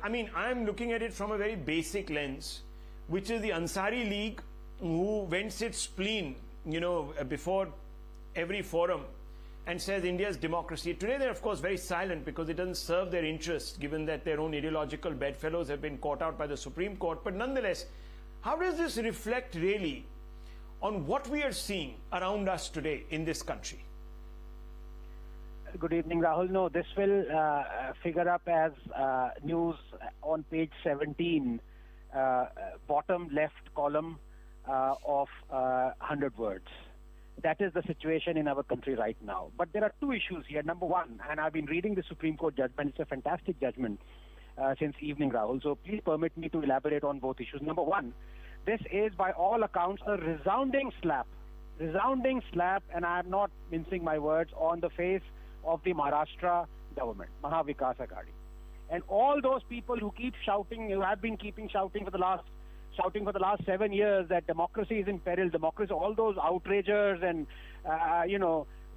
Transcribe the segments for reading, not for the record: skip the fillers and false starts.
I mean, I'm looking at it from a very basic lens, which is the Ansari League, who vents its spleen, before every forum and says India's democracy. Today they're of course very silent because it doesn't serve their interests, given that their own ideological bedfellows have been caught out by the Supreme Court. But nonetheless, how does this reflect really on what we are seeing around us today in this country? Good evening, Rahul. No, this will figure up as news on page 17, bottom left column of 100 words. That is the situation in our country right now. But there are two issues here. Number one, and I've been reading the Supreme Court judgment. It's a fantastic judgment since evening, Rahul. So please permit me to elaborate on both issues. Number one, this is by all accounts a resounding slap, and I'm not mincing my words, on the face of the Maharashtra government, Mahavikas Aghadi. And all those people who keep shouting, who have been shouting for the last 7 years that democracy is in peril, democracy, all those outragers and,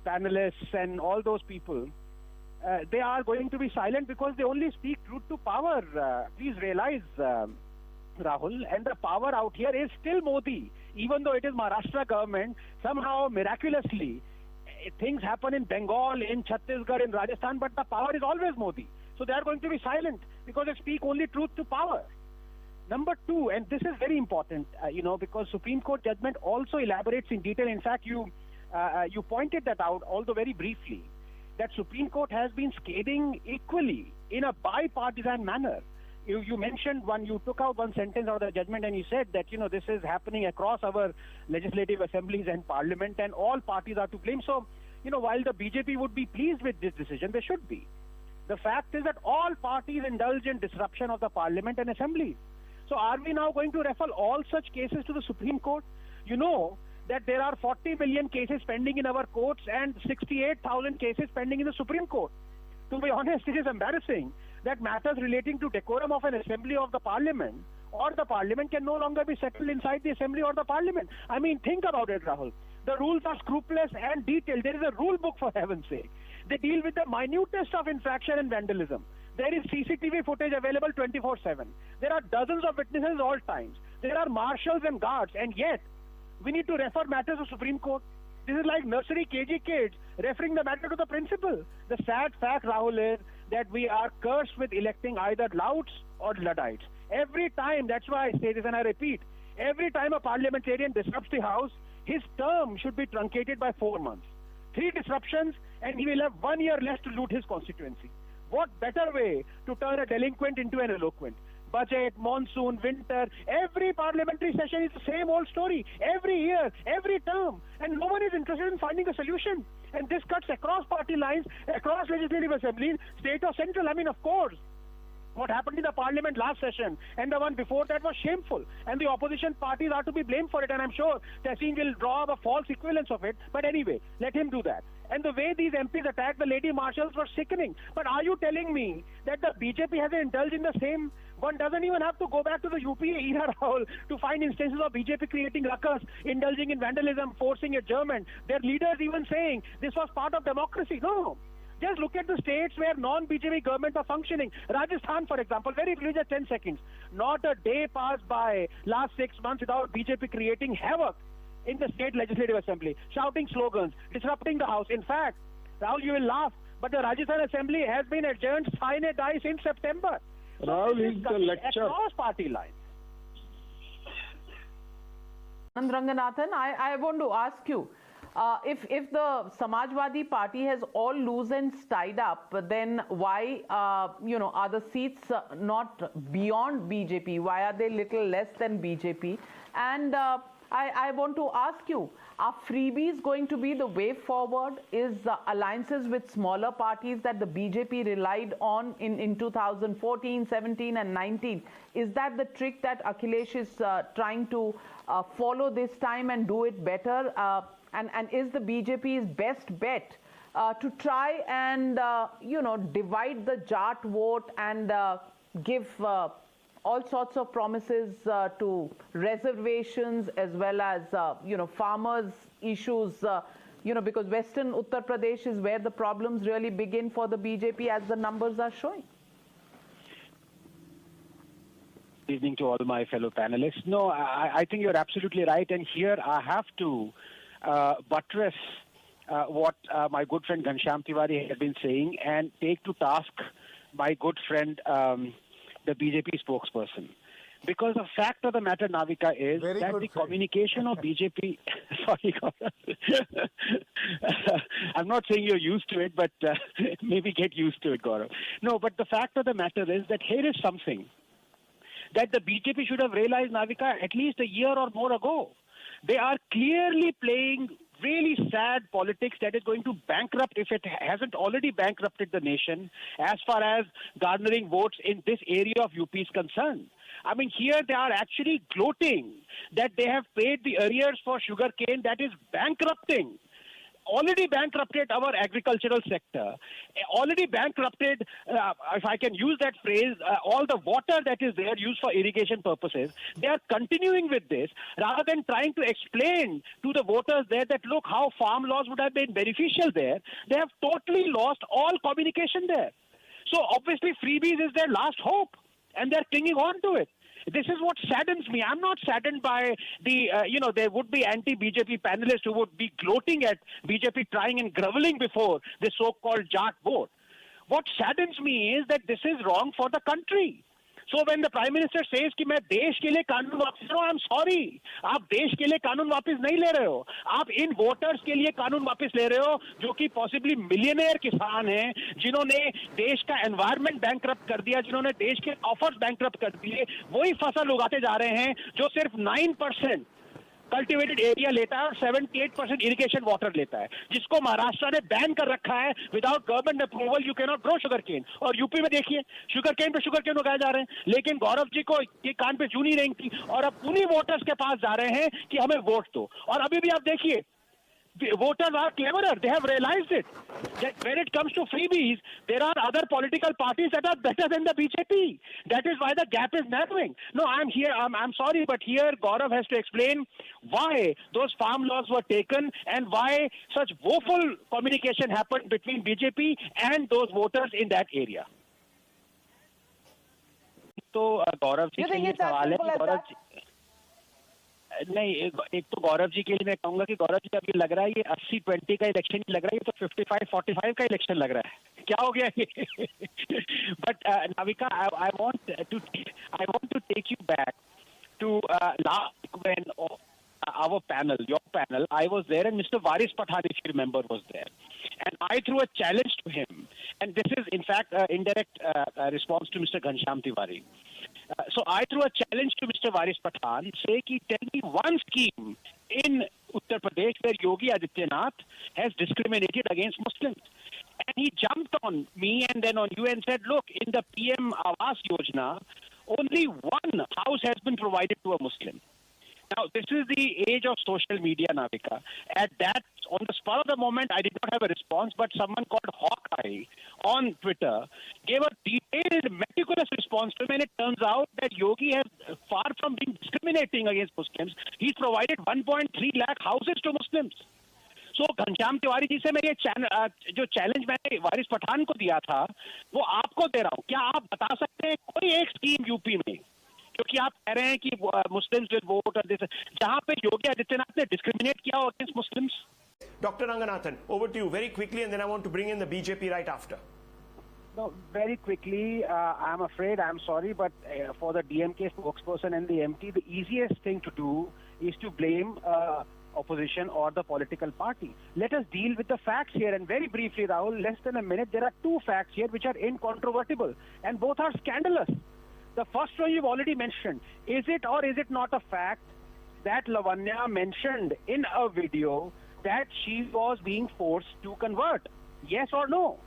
panelists and all those people, they are going to be silent because they only speak truth to power. Please realize, Rahul, and the power out here is still Modi. Even though it is Maharashtra government, somehow miraculously, things happen in Bengal, in Chhattisgarh, in Rajasthan, but the power is always Modi. So they are going to be silent because they speak only truth to power. Number two, and this is very important, because Supreme Court judgment also elaborates in detail. In fact, you pointed that out, although very briefly, that Supreme Court has been scathing equally in a bipartisan manner. You mentioned you took out one sentence out of the judgment and you said that, this is happening across our legislative assemblies and parliament and all parties are to blame. So, while the BJP would be pleased with this decision, they should be. The fact is that all parties indulge in disruption of the parliament and assemblies. So are we now going to refer all such cases to the Supreme Court? You know that there are 40 million cases pending in our courts and 68,000 cases pending in the Supreme Court. To be honest, it is embarrassing that matters relating to decorum of an assembly of the parliament or the parliament can no longer be settled inside the assembly or the parliament. I mean, think about it, Rahul. The rules are scrupulous and detailed. There is a rule book, for heaven's sake. They deal with the minutest of infraction and vandalism. There is CCTV footage available 24/7. There are dozens of witnesses all times. There are marshals and guards, and yet we need to refer matters to Supreme Court. This is like nursery KG kids referring the matter to the principal. The sad fact, Rahul, is that we are cursed with electing either louts or Luddites. Every time, that's why I say this and I repeat, every time a parliamentarian disrupts the House, his term should be truncated by 4 months. 3 disruptions and he will have 1 year less to loot his constituency. What better way to turn a delinquent into an eloquent? Budget, monsoon, winter, every parliamentary session is the same old story. Every year, every term. And no one is interested in finding a solution. And this cuts across party lines, across legislative assemblies, state or central. I mean, of course, what happened in the parliament last session and the one before that was shameful. And the opposition parties are to be blamed for it. And I'm sure Tehseen will draw up a false equivalence of it. But anyway, let him do that. And the way these MPs attacked the lady marshals was sickening. But are you telling me that the BJP has indulged in the same? One doesn't even have to go back to the UPA era, Rahul, to find instances of BJP creating ruckus, indulging in vandalism, forcing adjournment. Their leaders even saying this was part of democracy. No. Just look at the states where non-BJP governments are functioning. Rajasthan, for example, very briefly, just 10 seconds. Not a day passed by last 6 months without BJP creating havoc in the state legislative assembly, shouting slogans, disrupting the House. In fact, Rahul, you will laugh, but the Rajasthan assembly has been adjourned sine die since September. Rahul, is the lecture across party lines. Anand Ranganathan, I want to ask you, if the Samajwadi Party has all loose ends tied up, then why are the seats not beyond BJP? Why are they little less than BJP? And I want to ask you, are freebies going to be the way forward? Is alliances with smaller parties that the BJP relied on in 2014, 17 and 19, is that the trick that Akhilesh is trying to follow this time and do it better? And is the BJP's best bet to try and, divide the Jat vote and give all sorts of promises to reservations as well as, farmers' issues, because Western Uttar Pradesh is where the problems really begin for the BJP as the numbers are showing? good evening to all my fellow panelists. No, I think you're absolutely right. And here I have to buttress what my good friend Ghanshyam Tiwari had been saying and take to task my good friend, the BJP spokesperson. Because the fact of the matter, Navika, is that the communication of BJP... Sorry, Gaurav. I'm not saying you're used to it, but maybe get used to it, Gaurav. No, but the fact of the matter is that here is something that the BJP should have realized, Navika, at least a year or more ago. They are clearly playing really sad politics that is going to bankrupt, if it hasn't already bankrupted the nation, as far as garnering votes in this area of UP is concerned. I mean, here they are actually gloating that they have paid the arrears for sugarcane that is bankrupting. Already bankrupted our agricultural sector, already bankrupted, if I can use that phrase, all the water that is there used for irrigation purposes. They are continuing with this rather than trying to explain to the voters there that, look, how farm laws would have been beneficial there. They have totally lost all communication there. So obviously freebies is their last hope and they're clinging on to it. This is what saddens me. I'm not saddened by the, there would be anti-BJP panelists who would be gloating at BJP trying and groveling before the so-called Jat vote. What saddens me is that this is wrong for the country. So when the Prime Minister says कि मैं देश के लिए कानून वापस ले रहा हूँ, I'm sorry. आप देश के लिए कानून वापस नहीं ले रहे हो. आप इन वोटर्स के लिए कानून वापस ले रहे हो जो कि पॉसिबली मिलियनेयर किसान हैं, जिन्होंने देश का एनवायरनमेंट बैंकरप्ट कर दिया, जिन्होंने देश के ऑफर्स बैंकरप्ट कर दिए, वही फसल उगाते जा रहे हैं जो सिर्फ 9% कल्टिवेटेड एरिया लेता है और 78% इरिगेशन वाटर लेता है, जिसको महाराष्ट्र ने बैन कर रखा है. Without government approval you can not grow sugar cane. और यूपी में देखिए शुगर केन पे शुगर केन उगाए जा रहे हैं, लेकिन गौरव जी को ये कान पे जू नहीं रही थी और अब उन्हीं वोटर्स के पास जा रहे हैं कि हमें वोट दो. और अभी भी आप देखिए, voters are cleverer. They have realized it. That when it comes to freebies, there are other political parties that are better than the BJP. That is why the gap is narrowing. No, I'm sorry, but here Gaurav has to explain why those farm laws were taken and why such woeful communication happened between BJP and those voters in that area. तो गौरव जी के लिए सवाल है, गौरव जी नहीं, एक तो गौरव जी के लिए मैं कहूंगा कि गौरव जी अब ये लग रहा है ये 80-20 का इलेक्शन नहीं लग रहा है, ये तो 55-45 का इलेक्शन लग रहा है. क्या हो गया ये? But Navika, I want to take you back to last week when our panel, your panel, I was there and Mr. Varis Pathan, if you remember, was there. And I threw a challenge to him. And this is, in fact, an indirect response to Mr. Ghanshyam Tiwari. So I threw a challenge to Mr. Varis Pathan, say, tell me one scheme in Uttar Pradesh where Yogi Adityanath has discriminated against Muslims. And he jumped on me and then on you and said, look, in the PM Awas Yojana, only one house has been provided to a Muslim. Now, this is the age of social media, Navika. At that, on the spur of the moment, I did not have a response, but someone called Hawkeye on Twitter gave a detailed, meticulous response to him, and it turns out that Yogi has, far from being discriminating against Muslims, he's provided 1.3 lakh houses to Muslims. So, Ghanshyam Tiwari ji से मैं ये जो challenge मैंने वारिस पठान को दिया था, वो आपको दे रहा हूँ. क्या आप बता सकते हैं कोई एक स्कीम यूपी में, क्योंकि आप कह रहे हैं कि मुस्लिम्स विल वोट और दिस, जहां पे योगी आदित्यनाथ ने डिस्क्रिमिनेट किया against Muslims? Dr. Ranganathan, over to you very quickly, and then I want to bring in the BJP right after. No, very quickly, I'm afraid, I'm sorry, but for the DMK spokesperson and the MT, the easiest thing to do is to blame opposition or the political party. Let us deal with the facts here, and very briefly, Rahul, less than a minute, there are two facts here which are incontrovertible, and both are scandalous. The first one you've already mentioned. Is it or is it not a fact that Lavanya mentioned in a video that she was being forced to convert? Yes or no?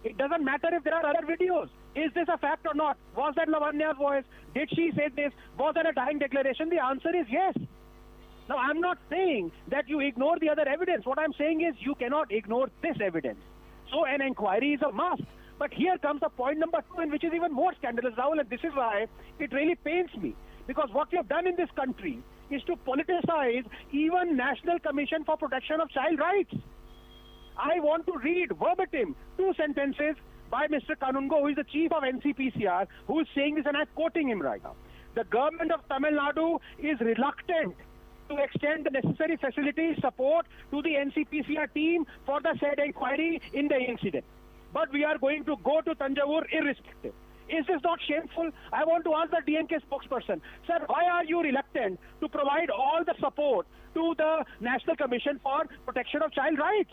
It doesn't matter if there are other videos. Is this a fact or not? Was that Lavanya's voice? Did she say this? Was that a dying declaration? The answer is yes. Now, I'm not saying that you ignore the other evidence. What I'm saying is you cannot ignore this evidence. So an inquiry is a must. But here comes the point number two, and which is even more scandalous, Rahul, and this is why it really pains me. Because what you have done in this country is to politicize even National Commission for Protection of Child Rights. I want to read verbatim two sentences by Mr. Kanungo, who is the chief of NCPCR, who is saying this, and I'm quoting him right now. The government of Tamil Nadu is reluctant to extend the necessary facilities support to the NCPCR team for the said inquiry in the incident. But we are going to go to Tanjavur irrespective. Is this not shameful? I want to ask the DMK spokesperson, sir, why are you reluctant to provide all the support to the National Commission for Protection of Child Rights?